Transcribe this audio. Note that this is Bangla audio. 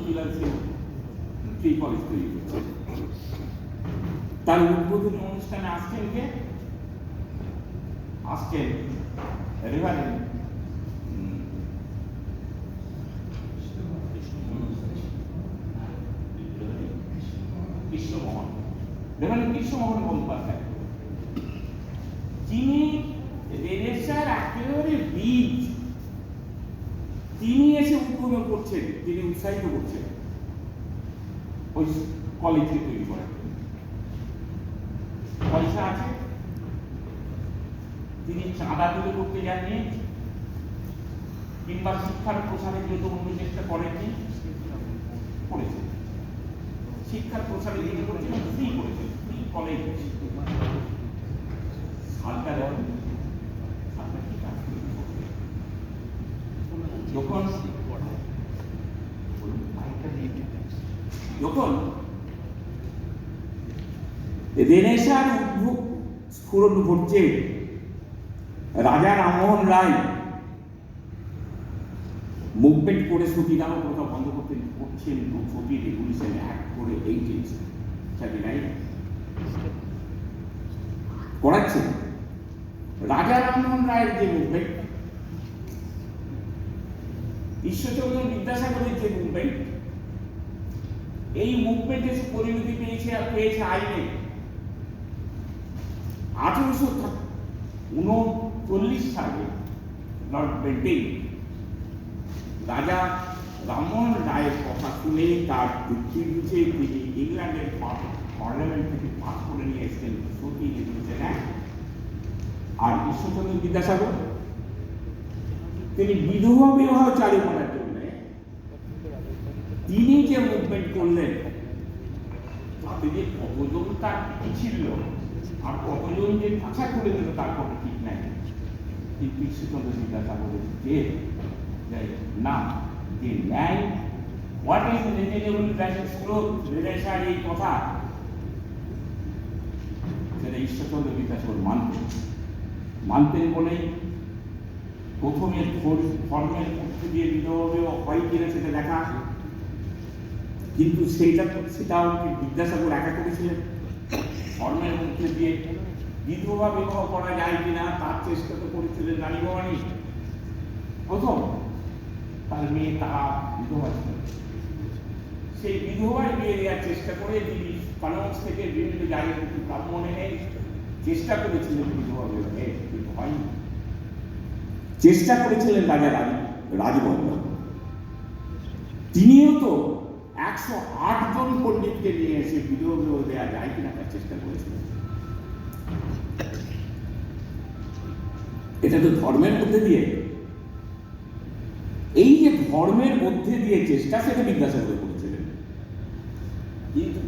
ভিজিলেন্সে ফ্রি কলেজ তৈরি করছে। তার উদ্বোধনী অনুষ্ঠানে আসছেন কে? আসছেন রেভারেন্ড কৃষ্ণমোহন বন্দ্যোপাধ্যায়, যিনি রেনেসাঁর একেবারে বীজ, তিনি এসে উদ্বোধন করছেন, তিনি উৎসাহিত করছেন ওই কলেজকে তৈরি করার। পয়সা আছে, তিনি চাঁদা তুলে করতে যাননি, কিংবা শিক্ষার প্রসারের জন্য অন্য চেষ্টা করেননি, করেছেন। শিক্ষার প্রসারের জন্য করেছেন, ফ্রি করেছেন, ফ্রি কলেজ। সরকার যখন রেনেসাঁর স্ফুরণ ঘটছে, রাজা রামমোহন রায় মুভমেন্ট করে সতীদাহ প্রথা বন্ধ করতে করছেন, সতী রেগুলেশন অ্যাক্ট করে 1839 করাচ্ছেন। রাজা রামমোহন রায়ের যে মুভমেন্ট, ঈশ্বরচন্দ্র বিদ্যাসাগরের যে মুভমেন্ট, এই মুভমেন্টে পরিণতি পেয়েছে আইনে। 1839 সালে লর্ড বেন্টিং রাজা রামমোহন রায়ের কথা শুনে তার যুক্তি বুঝে তিনি ইংল্যান্ডের পার্লামেন্ট থেকে পাস করে নিয়ে এসেছেন সতী রেগুলেশন অ্যাক্ট। আর ঈশ্বরচন্দ্র বিদ্যাসাগর তিনি বিধবা বিবাহ চালু করার জন্য তিনি যে মুভমেন্ট করলেন, তাতে যে কতজন তার ছিল আর কতজন যে কাছা করে দিল তার কোনো ঠিক নাই। কিন্তু ঈশ্বরচন্দ্র বিদ্যাসাগরের যে না, যে ন্যায়, what is reasonable price growth, রেনেসাঁর এই কথা, সেটা ঈশ্বরচন্দ্র বিদ্যাসাগর মানতেন বলেই প্রথমে ধর্মের মধ্যে দিয়ে বিধবা হয় কিনা সেটা দেখা, কিন্তু সেটাও বিদ্যাসাগর একা করেছিলেন। ধর্মের মধ্যে দিয়ে বিধবা বিবাহ করা যায় কিনা তার চেষ্টা তো করেছিলেন রানী ভবানী প্রথম। তার মেয়ে তারা বিধবা ছিল, সেই বিধবায় বিয়ে দেওয়ার চেষ্টা করে তিনি কানজ থেকে বিভিন্ন জায়গায় ব্রাহ্মণ এনে চেষ্টা করেছিলেন বিধবা বিবাহে, কিন্তু হয়নি। চেষ্টা করেছিলেন রাজা রাজবল্লভ, তিনিও তো 108 জন পণ্ডিতকে নিয়ে এসে বিধবা বিবাহ দেওয়া যায় কিনা তার চেষ্টা করেছিলেন। এটা তো ধর্মের মধ্যে দিয়ে, এই যে ধর্মের মধ্যে দিয়ে চেষ্টা, সেটা বিদ্যাসাগর করেছিলেন। কিন্তু